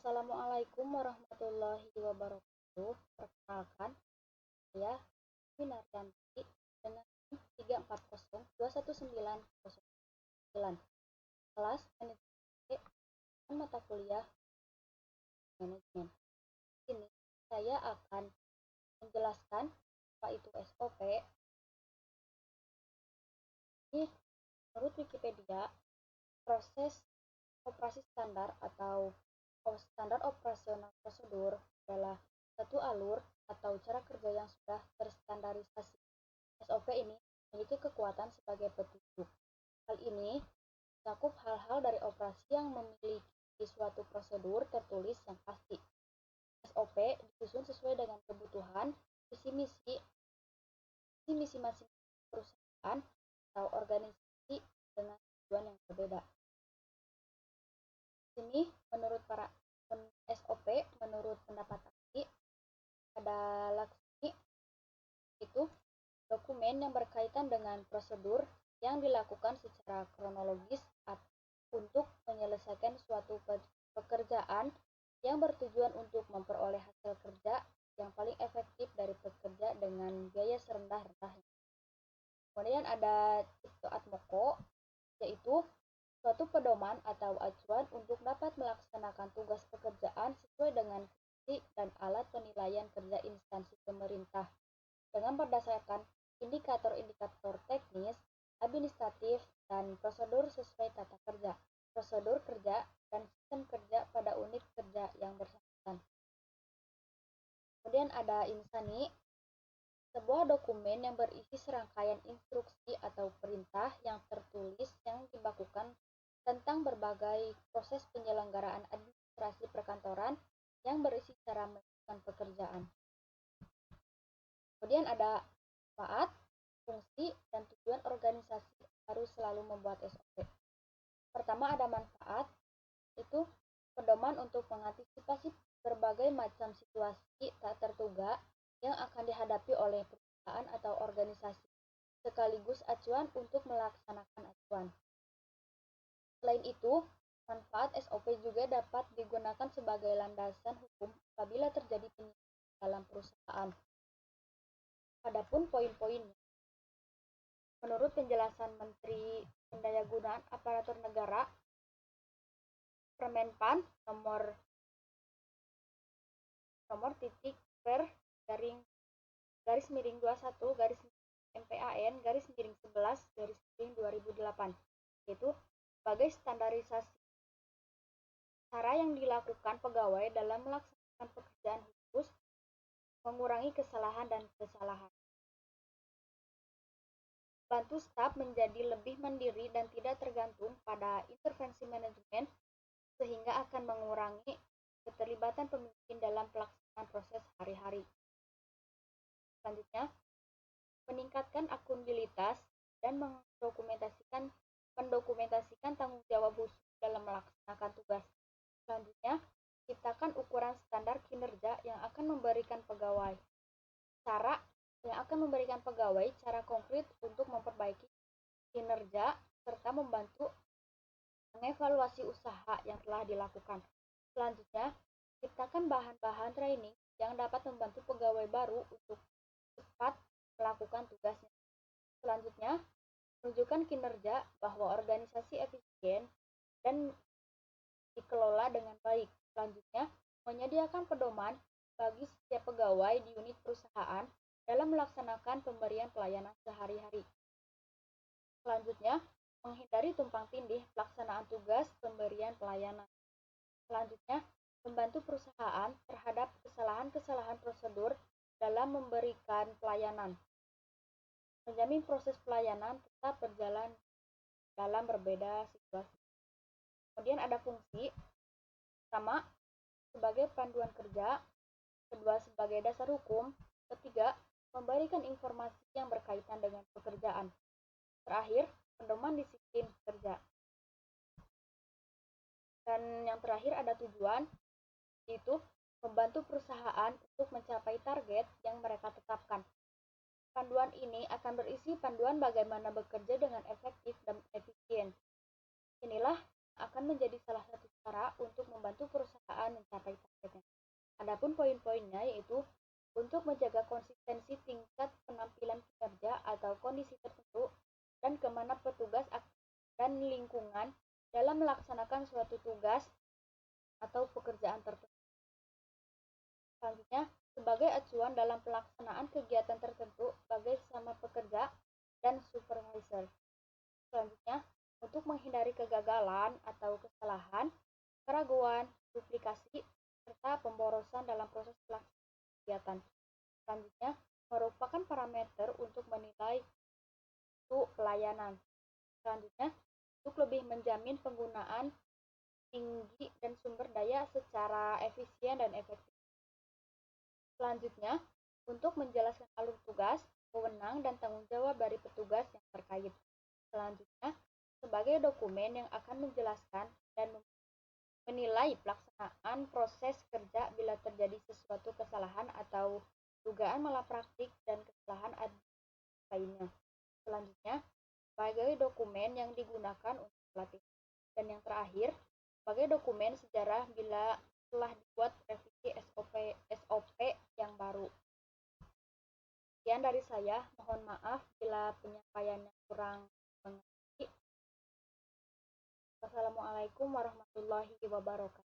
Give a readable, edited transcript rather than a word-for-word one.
Assalamualaikum warahmatullahi wabarakatuh. Perkenalkan, saya Winaryanti dengan NIM 340219009 kelas manajemen dan mata kuliah manajemen. Ini saya akan menjelaskan apa itu SOP. Ini menurut Wikipedia, proses operasi standar atau standar operasional prosedur adalah satu alur atau cara kerja yang sudah terstandarisasi. SOP ini memiliki kekuatan sebagai petunjuk. Hal ini mencakup hal-hal dari operasi yang memiliki suatu prosedur tertulis yang pasti. SOP disusun sesuai dengan kebutuhan, visi misi masing-masing perusahaan atau organisasi dengan tujuan yang berbeda. Ini menurut para SOP, menurut pendapat ahli, ada Laksmi itu dokumen yang berkaitan dengan prosedur yang dilakukan secara kronologis untuk menyelesaikan suatu pekerjaan yang bertujuan untuk memperoleh hasil kerja yang paling efektif dari pekerja dengan biaya serendah-rendahnya. Kemudian ada Cipto Atmoko, yaitu suatu pedoman atau acuan untuk dapat melaksanakan tugas pekerjaan sesuai dengan fungsi dan alat penilaian kerja instansi pemerintah dengan berdasarkan indikator-indikator teknis, administratif, dan prosedur sesuai tata kerja, prosedur kerja, dan sistem kerja pada unit kerja yang bersangkutan. Kemudian ada Insani, sebuah dokumen yang berisi serangkaian instruksi atau perintah yang tertulis yang dibakukan tentang berbagai proses penyelenggaraan administrasi perkantoran yang berisi cara melakukan pekerjaan. Kemudian ada manfaat, fungsi, dan tujuan organisasi harus selalu membuat SOP. Pertama ada manfaat, itu pedoman untuk mengantisipasi berbagai macam situasi tak terduga yang akan dihadapi oleh perusahaan atau organisasi, sekaligus acuan untuk melaksanakan acuan. Selain itu, manfaat SOP juga dapat digunakan sebagai landasan hukum apabila terjadi penyimpangan dalam perusahaan. Adapun poin-poinnya, menurut penjelasan Menteri Pendayagunaan Aparatur Negara Permenpan nomor titik per garis miring 21 garis MPAN garis miring 11 garis miring 2008, yaitu sebagai standarisasi cara yang dilakukan pegawai dalam melaksanakan pekerjaan khusus, mengurangi kesalahan dan kesalahan. Bantu staf menjadi lebih mandiri dan tidak tergantung pada intervensi manajemen, sehingga akan mengurangi keterlibatan pemimpin dalam pelaksanaan proses hari-hari. Selanjutnya, meningkatkan akuntabilitas dan mendokumentasikan tanggung jawab khusus dalam melaksanakan tugas. Selanjutnya, ciptakan ukuran standar kinerja yang akan memberikan pegawai cara konkret untuk memperbaiki kinerja serta membantu mengevaluasi usaha yang telah dilakukan. Selanjutnya, ciptakan bahan-bahan training yang dapat membantu pegawai baru untuk cepat melakukan tugasnya. Selanjutnya, menunjukkan kinerja bahwa organisasi efisien dan dikelola dengan baik. Selanjutnya, menyediakan pedoman bagi setiap pegawai di unit perusahaan dalam melaksanakan pemberian pelayanan sehari-hari. Selanjutnya, menghindari tumpang tindih pelaksanaan tugas pemberian pelayanan. Selanjutnya, membantu perusahaan terhadap kesalahan-kesalahan prosedur dalam memberikan pelayanan. Menjamin proses pelayanan tetap berjalan dalam berbeda situasi. Kemudian ada fungsi, pertama, sebagai panduan kerja, kedua, sebagai dasar hukum, ketiga, memberikan informasi yang berkaitan dengan pekerjaan. Terakhir, pedoman disiplin kerja. Dan yang terakhir ada tujuan, yaitu membantu perusahaan untuk mencapai target yang mereka tetapkan. Panduan ini akan berisi panduan bagaimana bekerja dengan efektif dan efisien. Inilah akan menjadi salah satu cara untuk membantu perusahaan mencapai Adapun poin-poinnya yaitu untuk menjaga konsistensi tingkat penampilan kinerja atau kondisi tertentu dan kemana petugas dan lingkungan dalam melaksanakan suatu tugas atau pekerjaan tertentu. Selanjutnya, sebagai acuan dalam pelaksanaan kegiatan tertentu bagi sesama pekerja dan supervisor. Selanjutnya, untuk menghindari kegagalan atau kesalahan, keraguan, duplikasi, serta pemborosan dalam proses pelaksanaan kegiatan. Selanjutnya, merupakan parameter untuk menilai mutu pelayanan. Selanjutnya, untuk lebih menjamin penggunaan tinggi dan sumber daya secara efisien dan efektif. Selanjutnya, untuk menjelaskan alur tugas, wewenang, dan tanggung jawab dari petugas yang terkait. Selanjutnya, sebagai dokumen yang akan menjelaskan dan menilai pelaksanaan proses kerja bila terjadi sesuatu kesalahan atau dugaan malapraktik dan kesalahan lainnya. Selanjutnya, sebagai dokumen yang digunakan untuk pelatihan. Dan yang terakhir, sebagai dokumen sejarah bila telah dibuat revisi SOP yang baru. Sekian dari saya, mohon maaf bila penyampaiannya kurang mengerti. Wassalamualaikum warahmatullahi wabarakatuh.